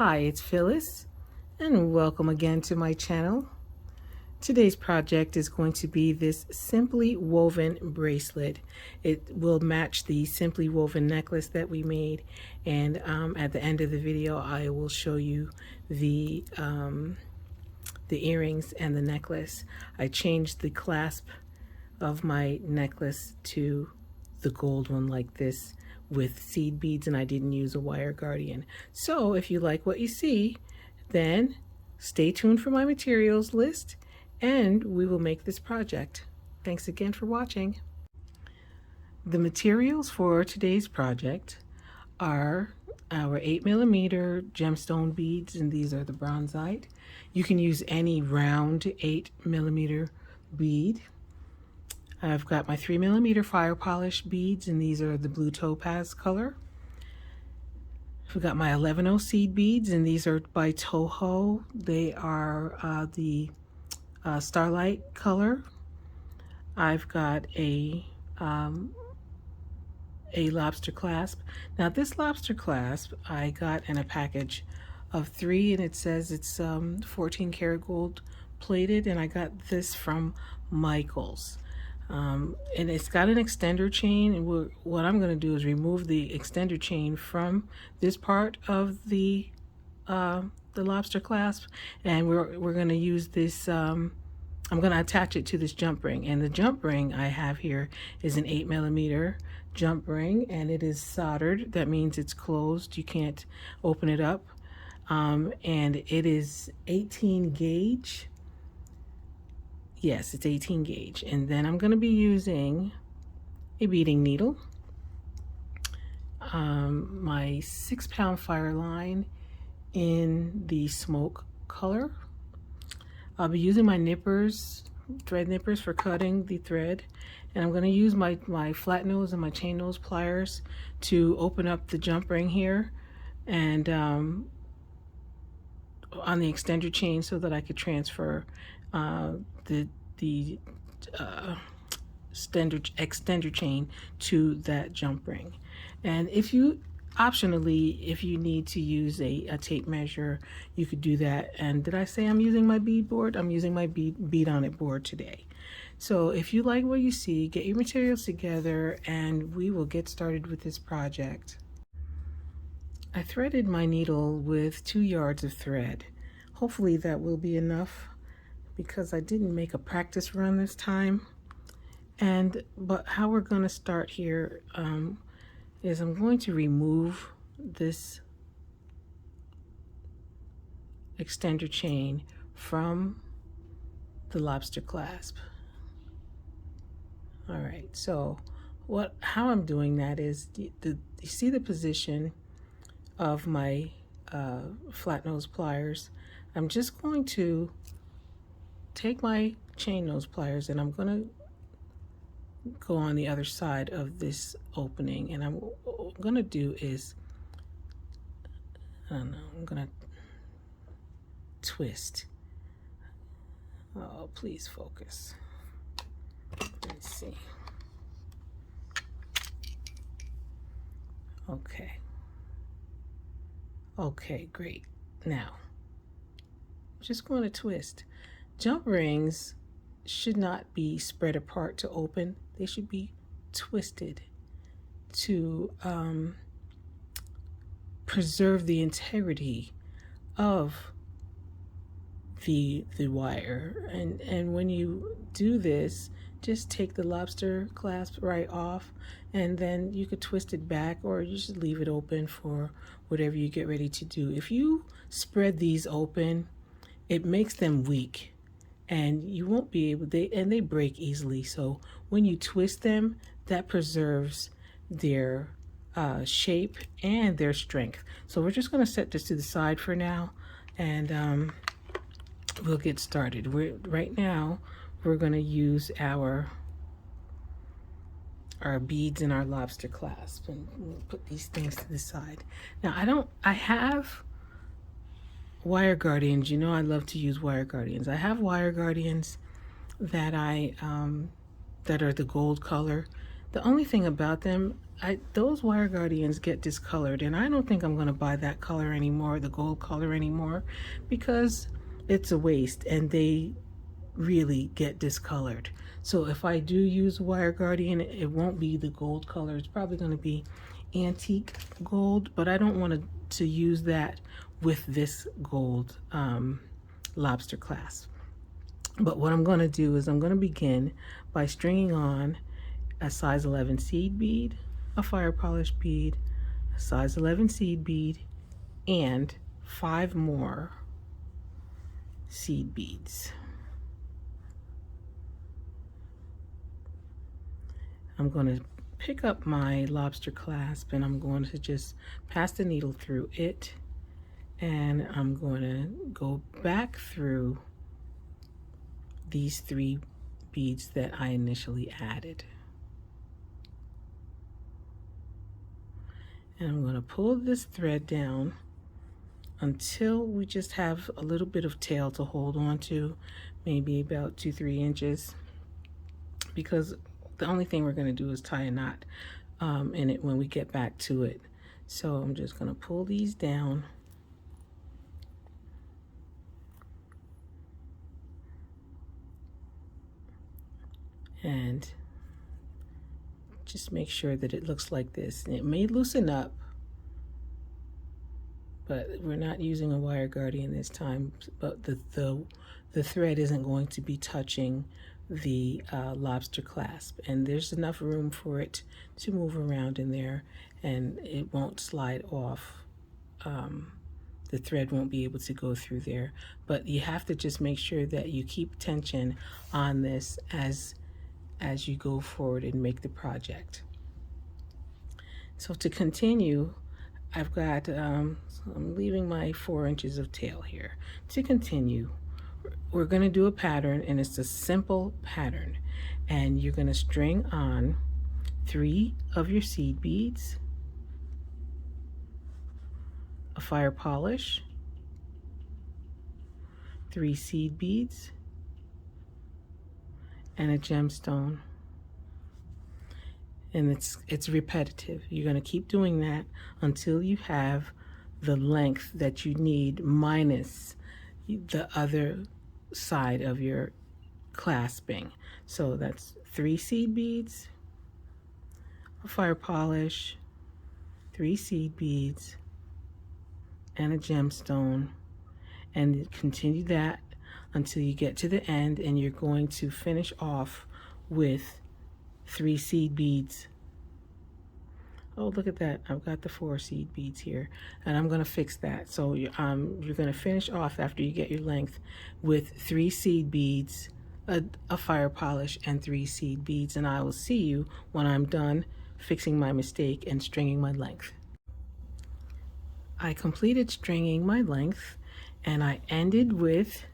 Hi, it's Phyllis, and welcome again to my channel. Today's project is going to be this simply woven bracelet. It will match the simply woven necklace that we made, and at the end of the video I will show you the earrings and the necklace. I changed the clasp of my necklace to the gold one like this with seed beads, and I didn't use a wire guardian. So if you like what you see, then stay tuned for my materials list and we will make this project. Thanks again for watching. The materials for today's project are our 8mm gemstone beads, and these are the bronzite. You can use any round 8mm bead. I've got my 3mm Firepolish beads, and these are the blue topaz color. I've got my 11/0 seed beads, and these are by Toho. They are the starlight color. I've got a lobster clasp. Now this lobster clasp I got in a package of 3, and it says it's 14 karat gold plated, and I got this from Michael's. And it's got an extender chain, and what I'm going to do is remove the extender chain from this part of the lobster clasp, and we're going to use this. I'm going to attach it to this jump ring, and the jump ring I have here is an 8mm jump ring, and it is soldered. That means it's closed. You can't open it up, and it is 18 gauge. Yes, it's 18 gauge. And then I'm going to be using a beading needle, my 6-pound fire line in the smoke color. I'll be using my nippers, thread nippers, for cutting the thread, and I'm going to use my flat nose and my chain nose pliers to open up the jump ring here, and on the extender chain, so that I could transfer the extender chain to that jump ring. And if you optionally, if you need to use a tape measure, you could do that. And did I say I'm using my bead board? I'm using my bead on it board today. So if you like what you see, get your materials together and we will get started with this project. I threaded my needle with 2 yards of thread. Hopefully that will be enough, because I didn't make a practice run this time. But how we're going to start here is I'm going to remove this extender chain from the lobster clasp. All right, so how I'm doing that is, you see the position of my flat nose pliers. I'm just going to take my chain nose pliers, and I'm going to go on the other side of this opening, and what I'm going to do is, I don't know, I'm going to twist. Oh, please focus. Let's see. Okay. Okay, great. Now, I'm just going to twist. Jump rings should not be spread apart to open. They should be twisted to preserve the integrity of the wire. And when you do this, just take the lobster clasp right off, and then you could twist it back, or you should leave it open for whatever you get ready to do. If you spread these open, it makes them weak, and you won't be able, they break easily. So when you twist them, that preserves their shape and their strength. So we're just going to set this to the side for now, and we'll get started. Right now we're going to use our beads and our lobster clasp, and we'll put these things to the side. Now I have wire guardians. You know I love to use wire guardians. I have wire guardians that that are the gold color. The only thing about them, those wire guardians get discolored, and I don't think I'm going to buy that color anymore, the gold color anymore, because it's a waste and they really get discolored. So if I do use wire guardian, it won't be the gold color. It's probably going to be antique gold, but I don't want to use that with this gold lobster clasp. But what I'm going to do is I'm going to begin by stringing on a size 11 seed bead, a Firepolish bead, a size 11 seed bead, and 5 more seed beads. I'm going to pick up my lobster clasp and I'm going to just pass the needle through it, and I'm going to go back through these 3 beads that I initially added. And I'm going to pull this thread down until we just have a little bit of tail to hold on to, maybe about 2-3 inches, because the only thing we're going to do is tie a knot in it when we get back to it. So I'm just going to pull these down. And just make sure that it looks like this. It may loosen up, but we're not using a wire guardian this time, but the thread isn't going to be touching the lobster clasp, and there's enough room for it to move around in there and it won't slide off. The thread won't be able to go through there, but you have to just make sure that you keep tension on this as you go forward and make the project. So to continue, I've got I'm leaving my 4 inches of tail here. To continue, we're going to do a pattern, and it's a simple pattern, and you're going to string on 3 of your seed beads, a Firepolish, 3 seed beads, and a gemstone. And it's repetitive. You're going to keep doing that until you have the length that you need minus the other side of your clasping. So that's 3 seed beads, a Firepolish, 3 seed beads, and a gemstone, and continue that until you get to the end, and you're going to finish off with 3 seed beads. Oh, look at that. I've got the 4 seed beads here, and I'm going to fix that. So you're going to finish off after you get your length with 3 seed beads, a Firepolish, and 3 seed beads, and I will see you when I'm done fixing my mistake and stringing my length. I completed stringing my length, and I ended with,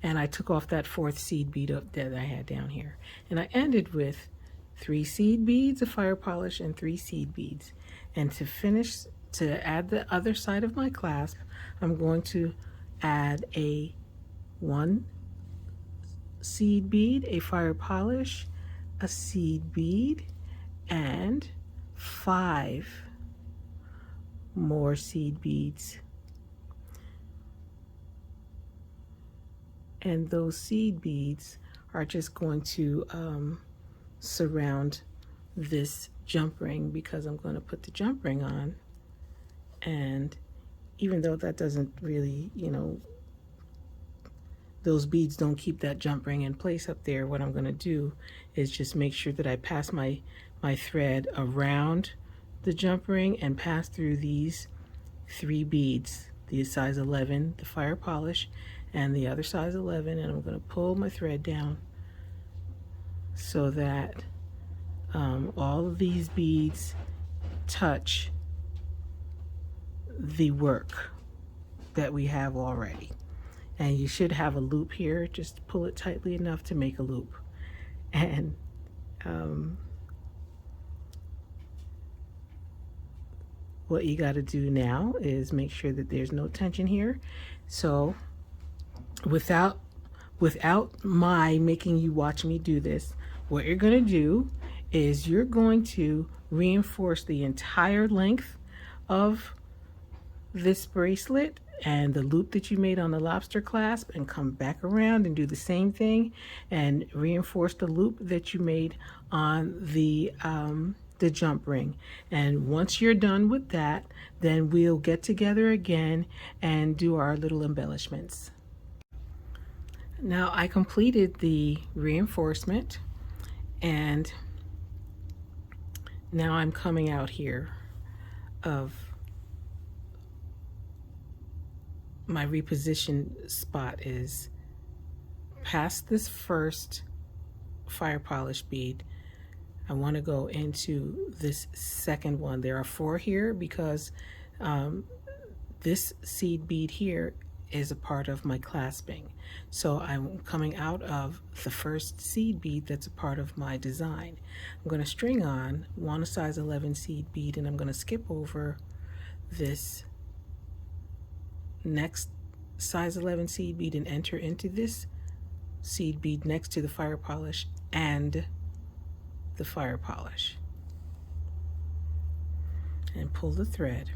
and I took off that 4th seed bead up that I had down here, and I ended with 3 seed beads, a Firepolish, and 3 seed beads. And to finish, to add the other side of my clasp, I'm going to add a 1 seed bead, a Firepolish, a seed bead, and 5 more seed beads. And those seed beads are just going to surround this jump ring, because I'm going to put the jump ring on. And even though that doesn't really, those beads don't keep that jump ring in place up there, what I'm going to do is just make sure that I pass my thread around the jump ring and pass through these 3 beads, the size 11, the Firepolish, and the other size 11, and I'm going to pull my thread down so that all of these beads touch the work that we have already. And you should have a loop here. Just pull it tightly enough to make a loop. And what you got to do now is make sure that there's no tension here. So without my making you watch me do this, what you're going to do is you're going to reinforce the entire length of this bracelet and the loop that you made on the lobster clasp, and come back around and do the same thing and reinforce the loop that you made on the jump ring. And once you're done with that, then we'll get together again and do our little embellishments. Now I completed the reinforcement, and now I'm coming out here of my reposition spot is past this first fire polish bead. I want to go into this second one. There are 4 here because this seed bead here is a part of my clasping. So I'm coming out of the first seed bead that's a part of my design. I'm going to string on one size 11 seed bead, and I'm going to skip over this next size 11 seed bead and enter into this seed bead next to the fire polish and the fire polish, and pull the thread.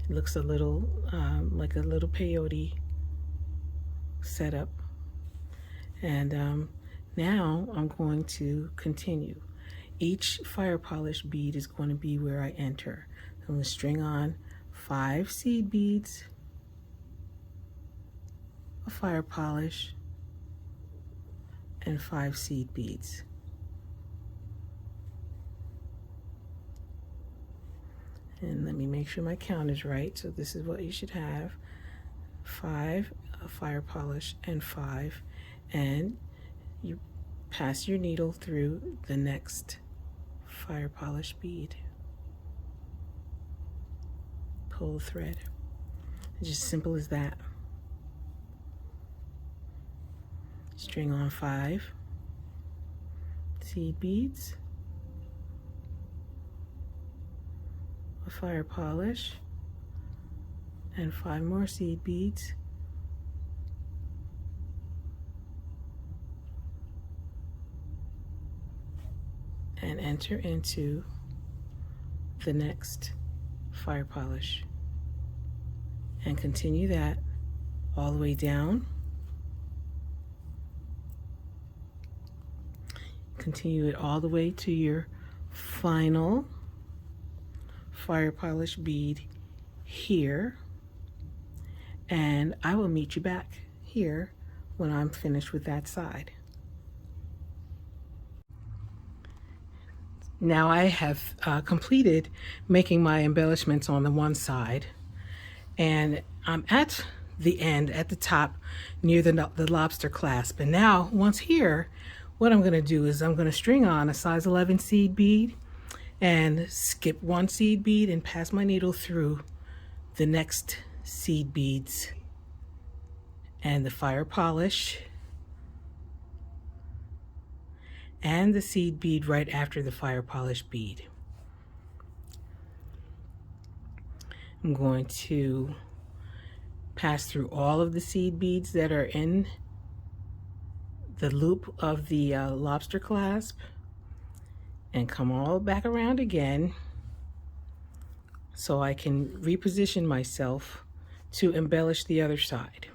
It looks a little like a little peyote setup, and now I'm going to continue. Each fire polish bead is going to be where I enter. I'm going to string on 5 seed beads, a fire polish, and 5 seed beads. And let me make sure my count is right. So this is what you should have: 5, a fire polish, and 5. And you pass your needle through the next fire polish bead. Pull the thread. It's just simple as that. String on 5 seed beads, a fire polish, and 5 more seed beads, and enter into the next fire polish, and continue that all the way down. Continue it all the way to your final fire polish bead here, and I will meet you back here when I'm finished with that side. Now I have completed making my embellishments on the one side, and I'm at the end, at the top, near the lobster clasp. And now, once here, what I'm going to do is I'm going to string on a size 11 seed bead and skip 1 seed bead and pass my needle through the next seed beads and the fire polish and the seed bead right after the fire polish bead. I'm going to pass through all of the seed beads that are in the loop of the lobster clasp and come all back around again so I can reposition myself to embellish the other side.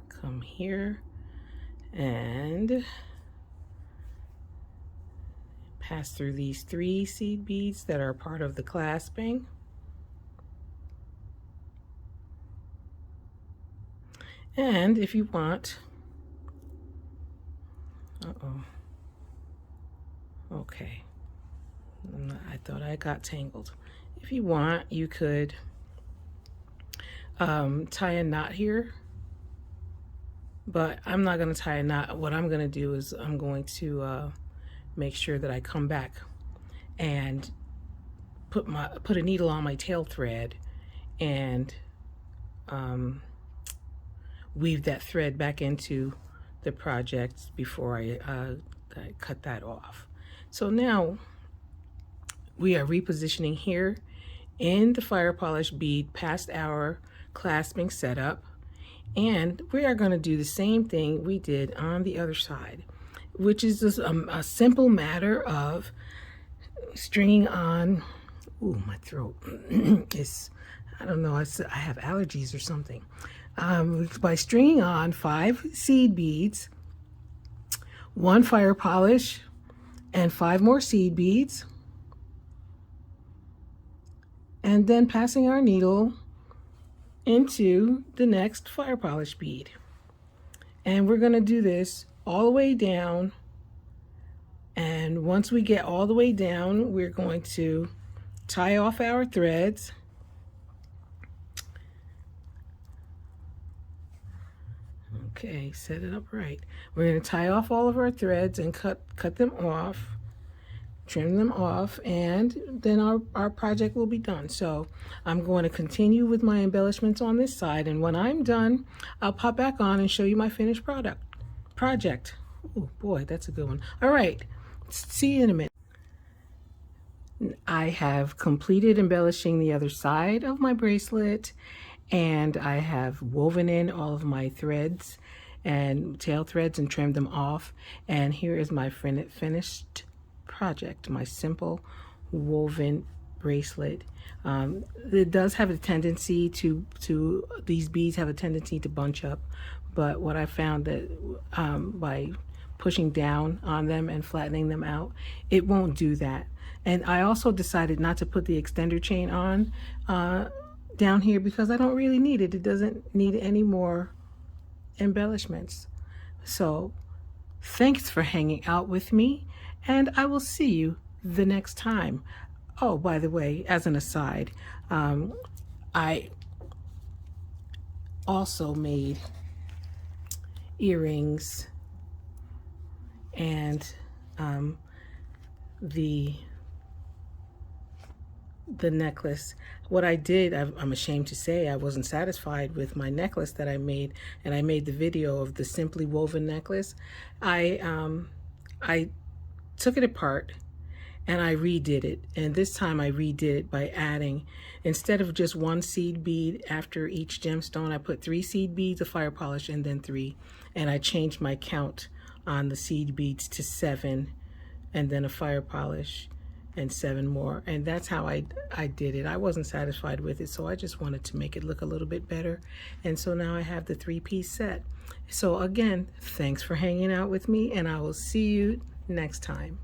Come here and pass through these 3 seed beads that are part of the clasping. And if you want, okay, I thought I got tangled. If you want, you could tie a knot here, but I'm not going to tie a knot. What I'm going to do is I'm going to make sure that I come back and put a needle on my tail thread and weave that thread back into the project before I cut that off. So now we are repositioning here in the fire polish bead past our clasping setup. And we are going to do the same thing we did on the other side, which is just a simple matter of stringing on. Ooh, my throat is, I don't know, I have allergies or something. By stringing on 5 seed beads, 1 fire polish, and 5 more seed beads, and then passing our needle into the next fire polish bead. And we're going to do this all the way down, and once we get all the way down, we're going to tie off our threads. Okay, set it up right. We're going to tie off all of our threads and cut them off, trim them off, and then our project will be done. So I'm going to continue with my embellishments on this side, and when I'm done, I'll pop back on and show you my finished project. Oh boy, that's a good one. All right, see you in a minute. I have completed embellishing the other side of my bracelet, and I have woven in all of my threads and tail threads and trimmed them off. And here is my finished project, my simple woven bracelet. It does have a tendency these beads have a tendency to bunch up, but what I found that by pushing down on them and flattening them out, it won't do that. And I also decided not to put the extender chain on down here because I don't really need it. It doesn't need any more embellishments. So thanks for hanging out with me, and I will see you the next time. Oh, by the way, as an aside, I also made earrings and the necklace. What I did, I'm ashamed to say, I wasn't satisfied with my necklace that I made, and I made the video of the simply woven necklace. I took it apart and I redid it, and this time I redid it by adding, instead of just 1 seed bead after each gemstone, I put 3 seed beads, a fire polish, and then 3, and I changed my count on the seed beads to 7, and then a fire polish and 7 more. And that's how I did it. I wasn't satisfied with it, so I just wanted to make it look a little bit better. And so now I have the 3-piece set. So again, thanks for hanging out with me, and I will see you next time.